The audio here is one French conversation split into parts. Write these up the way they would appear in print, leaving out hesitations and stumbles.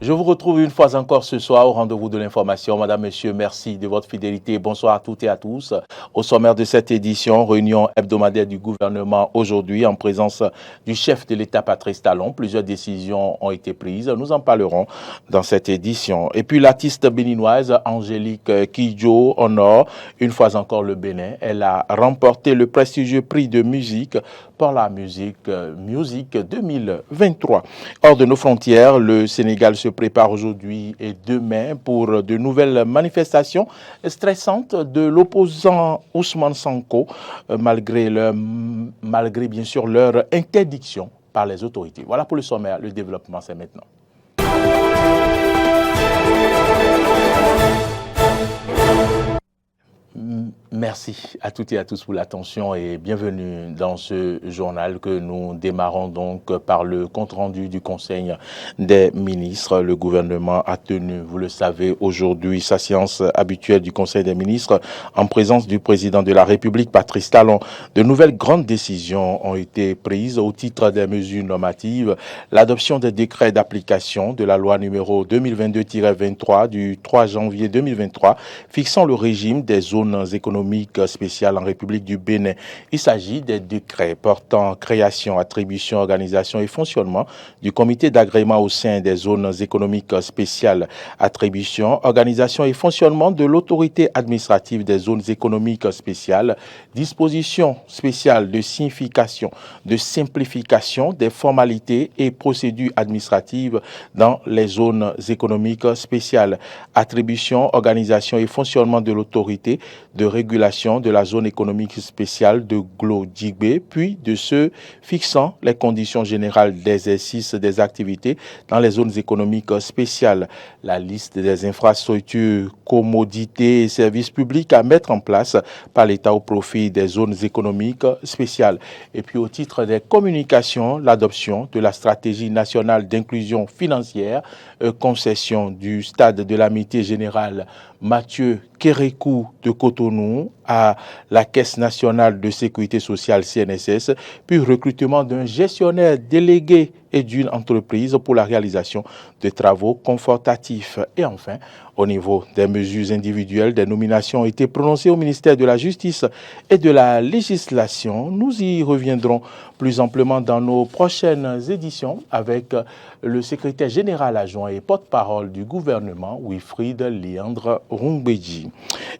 Je vous retrouve une fois encore ce soir au rendez-vous de l'information. Madame, Monsieur, merci de votre fidélité. Bonsoir à toutes et à tous. Au sommaire de cette édition, réunion hebdomadaire du gouvernement aujourd'hui en présence du chef de l'État Patrice Talon. Plusieurs décisions ont été prises. Nous en parlerons dans cette édition. Et puis l'artiste béninoise Angélique Kidjo honore une fois encore le Bénin. Elle a remporté le prestigieux prix de musique pour la musique 2023. Hors de nos frontières, le Sénégal se prépare aujourd'hui et demain pour de nouvelles manifestations stressantes de l'opposant Ousmane Sonko, malgré bien sûr leur interdiction par les autorités. Voilà pour le sommaire. Le développement, c'est maintenant. Merci à toutes et à tous pour l'attention et bienvenue dans ce journal que nous démarrons donc par le compte-rendu du Conseil des ministres. Le gouvernement a tenu, vous le savez, aujourd'hui sa séance habituelle du Conseil des ministres en présence du président de la République, Patrice Talon. De nouvelles grandes décisions ont été prises au titre des mesures normatives. L'adoption des décrets d'application de la loi numéro 2022-23 du 3 janvier 2023 fixant le régime des zones économiques spéciales en République du Bénin. Il s'agit des décrets portant création, attribution, organisation et fonctionnement du comité d'agrément au sein des zones économiques spéciales, attribution, organisation et fonctionnement de l'autorité administrative des zones économiques spéciales, dispositions spéciales de signification, de simplification des formalités et procédures administratives dans les zones économiques spéciales, attribution, organisation et fonctionnement de l'autorité de régulation de la zone économique spéciale de Glo-Djibé, puis de ceux fixant les conditions générales d'exercice des activités dans les zones économiques spéciales. La liste des infrastructures, commodités et services publics à mettre en place par l'État au profit des zones économiques spéciales. Et puis au titre des communications, l'adoption de la stratégie nationale d'inclusion financière, concession du stade de l'amitié générale Mathieu Kérékou de Cotonou à la Caisse nationale de sécurité sociale CNSS, puis recrutement d'un gestionnaire délégué et d'une entreprise pour la réalisation de travaux confortatifs. Et enfin, au niveau des mesures individuelles, des nominations ont été prononcées au ministère de la Justice et de la Législation. Nous y reviendrons plus amplement dans nos prochaines éditions avec le secrétaire général adjoint et porte-parole du gouvernement, Wilfried Léandre Rungbeji.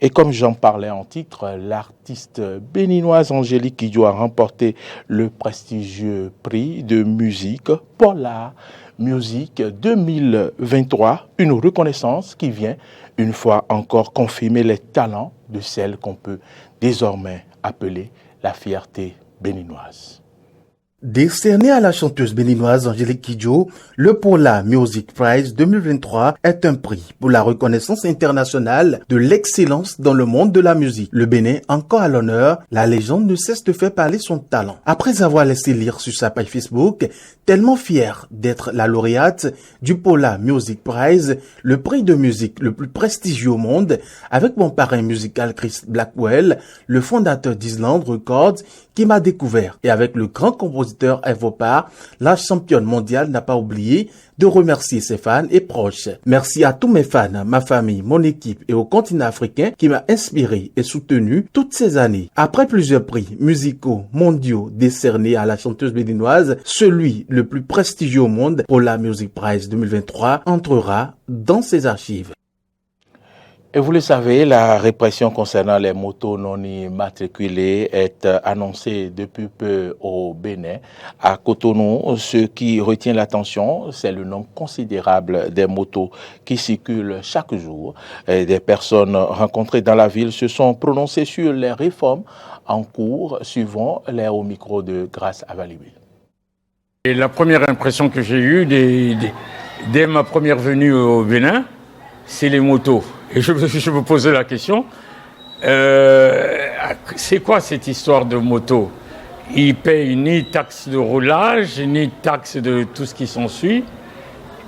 Et comme j'en parlais en titre, l'artiste béninoise Angélique Kidjo a remporté le prestigieux prix de musique pour la musique 2023, une reconnaissance qui vient une fois encore confirmer les talents de celle qu'on peut désormais appeler la fierté béninoise. Décerné à la chanteuse béninoise Angélique Kidjo, le Pola Music Prize 2023 est un prix pour la reconnaissance internationale de l'excellence dans le monde de la musique. Le Bénin, encore à l'honneur, la légende ne cesse de faire parler son talent. Après avoir laissé lire sur sa page Facebook, tellement fière d'être la lauréate du Pola Music Prize, le prix de musique le plus prestigieux au monde, avec mon parrain musical Chris Blackwell, le fondateur d'Island Records, qui m'a découvert, et avec le grand compositeur Evopar, la championne mondiale n'a pas oublié de remercier ses fans et proches. Merci à tous mes fans, ma famille, mon équipe et au continent africain qui m'a inspiré et soutenu toutes ces années. Après plusieurs prix musicaux mondiaux décernés à la chanteuse béninoise, celui le plus prestigieux au monde pour la Music Prize 2023 entrera dans ses archives. Et vous le savez, la répression concernant les motos non immatriculées est annoncée depuis peu au Bénin. À Cotonou, ce qui retient l'attention, c'est le nombre considérable des motos qui circulent chaque jour. Et des personnes rencontrées dans la ville se sont prononcées sur les réformes en cours, suivant les hauts micros de Grace Avalibé. Et la première impression que j'ai eue dès ma première venue au Bénin, c'est les motos. Et je me posais la question, c'est quoi cette histoire de moto? Ils ne payent ni taxe de roulage, ni taxe de tout ce qui s'ensuit.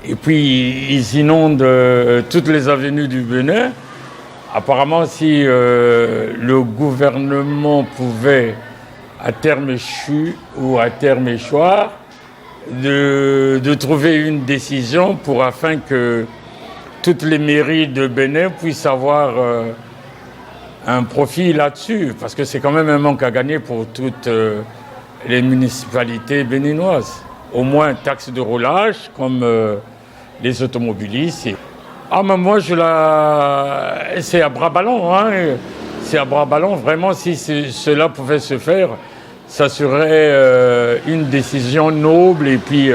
Et puis, ils inondent toutes les avenues du Bénin. Apparemment, si le gouvernement pouvait, à terme échu ou à terme échoir, de trouver une décision afin que toutes les mairies de Bénin puissent avoir un profit là-dessus, parce que c'est quand même un manque à gagner pour toutes les municipalités béninoises. Au moins taxe de roulage comme les automobilistes. Ah mais moi c'est à bras ballants, hein. C'est à bras ballants. Vraiment, si cela pouvait se faire, ça serait une décision noble et puis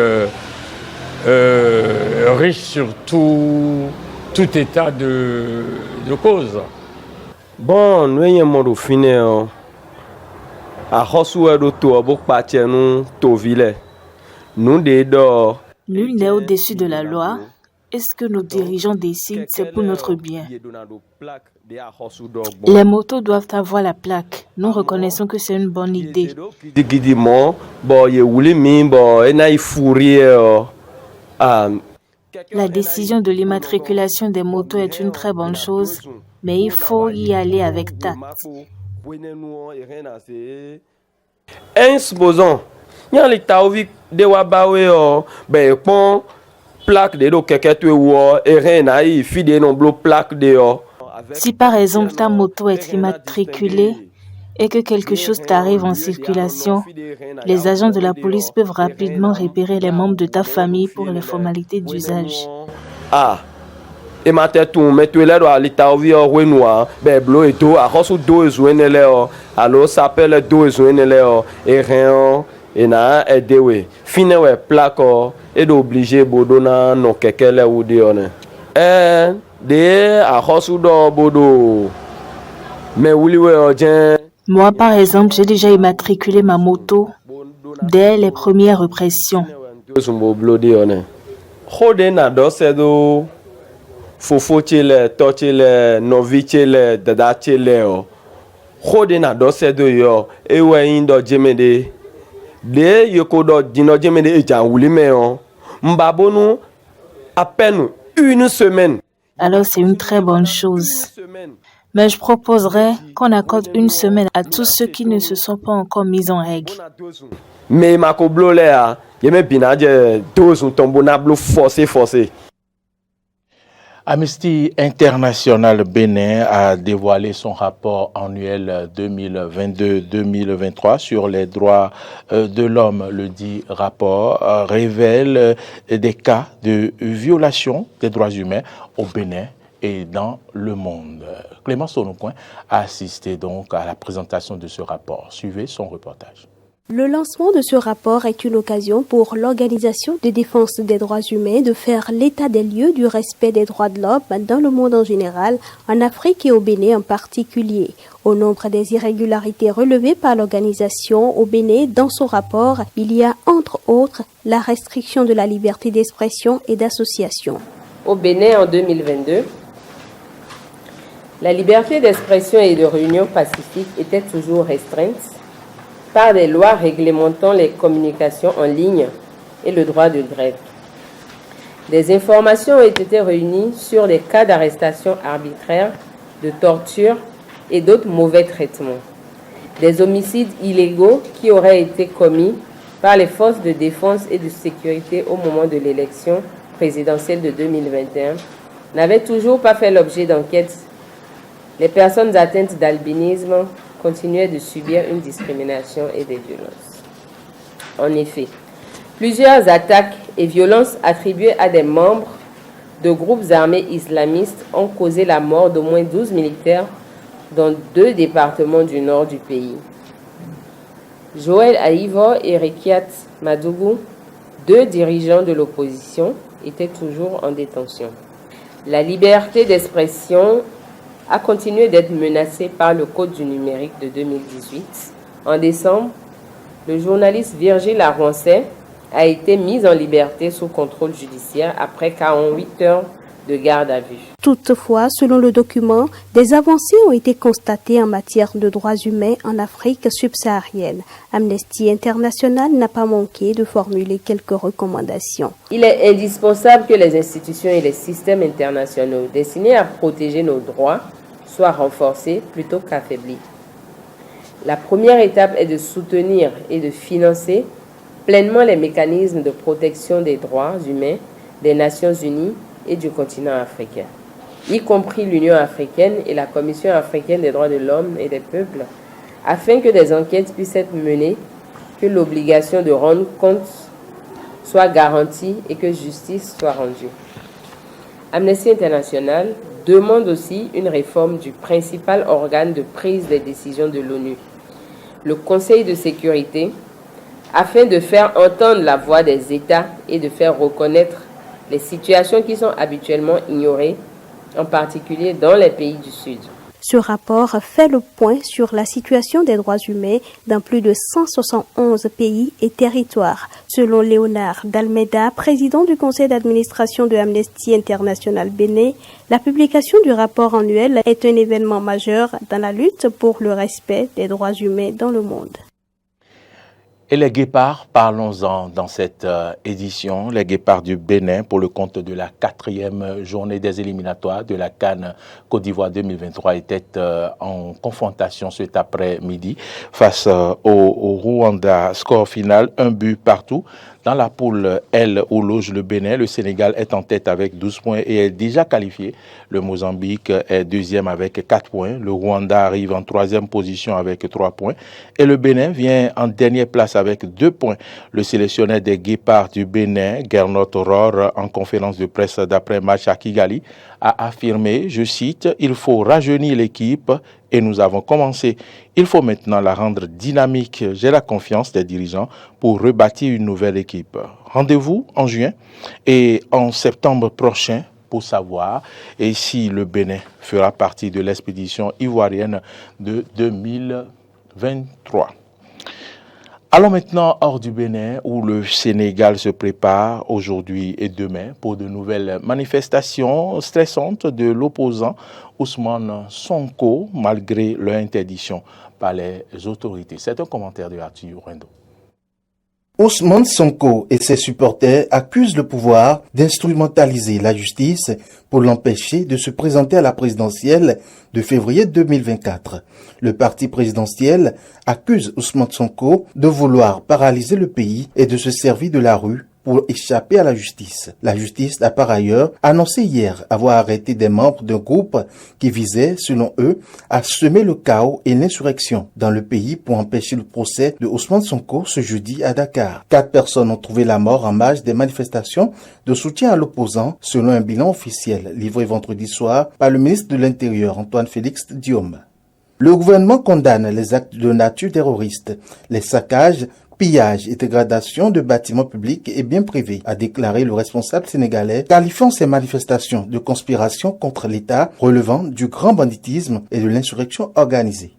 riche sur tout état de cause. Bon, nous avons fini à Rosuedo pour partir nous Tovile. Nous dédor. Nul n'est au-dessus de la loi. Et ce que nos dirigeants décident, c'est pour notre bien. Les motos doivent avoir la plaque. Nous reconnaissons que c'est une bonne idée. La décision de l'immatriculation des motos est une très bonne chose, mais il faut y aller avec tact. Supposons, il y a les taovi de Wabawe, ben, pon, plaque de do keke et rien à y fider non blo plaque de. Si par exemple ta moto est immatriculée et que quelque chose t'arrive en circulation, les agents de la police peuvent rapidement repérer les membres de ta famille pour les formalités d'usage. Ah, et ma tête tout, mais tu es là dans l'état où il y a un noir, ben blo et tout, à cause de deux là, alors ça s'appelle deux là, et rien, et na aidé ouais, fine ouais plaque et d'obliger bodona non quelque là où dit on est. De à cause de bodo, mais où ouais Moi, par exemple, j'ai déjà immatriculé ma moto dès les premières pressions. Fofo chile, tochile, novi chile, dada chile o. Khode na do sedo yo, ewe indo jemede. De yoko do dino jemede e jan wuli me o. Mbabonu à peine une semaine. Alors c'est une très bonne chose. Mais je proposerais qu'on accorde une semaine à tous ceux qui ne se sont pas encore mis en règle. Mais ma koblo lea, yeme binaje dozun tombo na blo forcé. Amnesty International Bénin a dévoilé son rapport annuel 2022-2023 sur les droits de l'homme. Le dit rapport révèle des cas de violation des droits humains au Bénin et dans le monde. Clémence Onoucoin a assisté donc à la présentation de ce rapport. Suivez son reportage. Le lancement de ce rapport est une occasion pour l'Organisation de défense des droits humains de faire l'état des lieux du respect des droits de l'homme dans le monde en général, en Afrique et au Bénin en particulier. Au nombre des irrégularités relevées par l'organisation au Bénin dans son rapport, il y a entre autres la restriction de la liberté d'expression et d'association. Au Bénin en 2022, la liberté d'expression et de réunion pacifique était toujours restreinte par des lois réglementant les communications en ligne et le droit de grève. Des informations ont été réunies sur des cas d'arrestation arbitraire, de torture et d'autres mauvais traitements. Des homicides illégaux qui auraient été commis par les forces de défense et de sécurité au moment de l'élection présidentielle de 2021 n'avaient toujours pas fait l'objet d'enquêtes. Les personnes atteintes d'albinisme continuaient de subir une discrimination et des violences. En effet, plusieurs attaques et violences attribuées à des membres de groupes armés islamistes ont causé la mort d'au moins 12 militaires dans 2 départements du nord du pays. Joël Aïvo et Rekiat Madougou, 2 dirigeants de l'opposition, étaient toujours en détention. La liberté d'expression a continué d'être menacée par le Code du numérique de 2018. En décembre, le journaliste Virgile Arroncet a été mis en liberté sous contrôle judiciaire après 48 heures de garde à vue. Toutefois, selon le document, des avancées ont été constatées en matière de droits humains en Afrique subsaharienne. Amnesty International n'a pas manqué de formuler quelques recommandations. Il est indispensable que les institutions et les systèmes internationaux destinés à protéger nos droits soient renforcés plutôt qu'affaiblis. La première étape est de soutenir et de financer pleinement les mécanismes de protection des droits humains des Nations Unies et du continent africain, y compris l'Union africaine et la Commission africaine des droits de l'homme et des peuples, afin que des enquêtes puissent être menées, que l'obligation de rendre compte soit garantie et que justice soit rendue. Amnesty International demande aussi une réforme du principal organe de prise des décisions de l'ONU, le Conseil de sécurité, afin de faire entendre la voix des États et de faire reconnaître les situations qui sont habituellement ignorées, en particulier dans les pays du Sud. Ce rapport fait le point sur la situation des droits humains dans plus de 171 pays et territoires. Selon Léonard Dalmeida, président du conseil d'administration de Amnesty International Bénin, la publication du rapport annuel est un événement majeur dans la lutte pour le respect des droits humains dans le monde. Et les guépards, parlons-en dans cette édition. Les guépards du Bénin pour le compte de la 4e journée des éliminatoires de la CAN Côte d'Ivoire 2023 étaient en confrontation cet après-midi face au Rwanda. Score final, 1 but partout. Dans la poule L où loge le Bénin, le Sénégal est en tête avec 12 points et est déjà qualifié. Le Mozambique est deuxième avec 4 points. Le Rwanda arrive en 3e position avec 3 points. Et le Bénin vient en dernière place avec 2 points. Le sélectionneur des guépards du Bénin, Gernot Rohr, en conférence de presse d'après-match à Kigali, a affirmé, je cite, « Il faut rajeunir l'équipe et nous avons commencé. Il faut maintenant la rendre dynamique. J'ai la confiance des dirigeants pour rebâtir une nouvelle équipe. » Rendez-vous en juin et en septembre prochain pour savoir et si le Bénin fera partie de l'expédition ivoirienne de 2023. Allons maintenant hors du Bénin où le Sénégal se prépare aujourd'hui et demain pour de nouvelles manifestations stressantes de l'opposant Ousmane Sonko malgré leur interdiction par les autorités. C'est un commentaire de Arthur Rendo. Ousmane Sonko et ses supporters accusent le pouvoir d'instrumentaliser la justice pour l'empêcher de se présenter à la présidentielle de février 2024. Le parti présidentiel accuse Ousmane Sonko de vouloir paralyser le pays et de se servir de la rue pour échapper à la justice. La justice a par ailleurs annoncé hier avoir arrêté des membres d'un groupe qui visait, selon eux, à semer le chaos et l'insurrection dans le pays pour empêcher le procès de Ousmane Sonko ce jeudi à Dakar. 4 personnes ont trouvé la mort en marge des manifestations de soutien à l'opposant, selon un bilan officiel livré vendredi soir par le ministre de l'Intérieur, Antoine Félix Diome. Le gouvernement condamne les actes de nature terroriste, les saccages, pillages et dégradation de bâtiments publics et biens privés, a déclaré le responsable sénégalais, qualifiant ces manifestations de conspiration contre l'État relevant du grand banditisme et de l'insurrection organisée.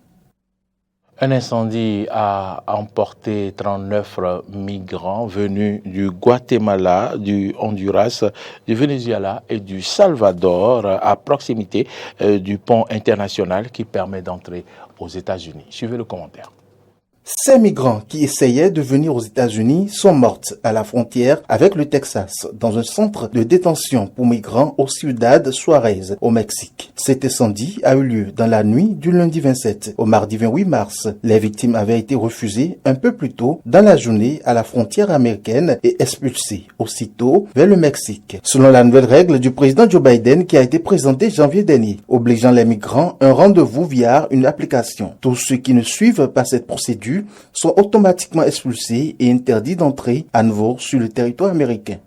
Un incendie a emporté 39 migrants venus du Guatemala, du Honduras, du Venezuela et du Salvador à proximité du pont international qui permet d'entrer aux États-Unis. Suivez le commentaire. Ces migrants qui essayaient de venir aux États-Unis sont mortes à la frontière avec le Texas, dans un centre de détention pour migrants au Ciudad Juárez, au Mexique. Cet incendie a eu lieu dans la nuit du lundi 27 au mardi 28 mars. Les victimes avaient été refusées un peu plus tôt dans la journée à la frontière américaine et expulsées aussitôt vers le Mexique, selon la nouvelle règle du président Joe Biden qui a été présentée janvier dernier, obligeant les migrants un rendez-vous via une application. Tous ceux qui ne suivent pas cette procédure sont automatiquement expulsés et interdits d'entrer à nouveau sur le territoire américain.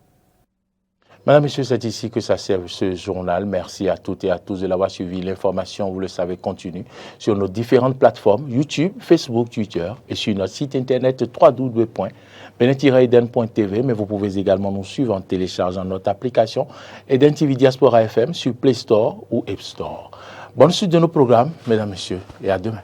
Madame, Monsieur, c'est ici que ça sert ce journal. Merci à toutes et à tous de l'avoir suivi. L'information, vous le savez, continue sur nos différentes plateformes, YouTube, Facebook, Twitter et sur notre site internet www.benin-eden.tv. Mais vous pouvez également nous suivre en téléchargeant notre application Eden TV Diaspora FM sur Play Store ou App Store. Bonne suite de nos programmes, mesdames, messieurs, et à demain.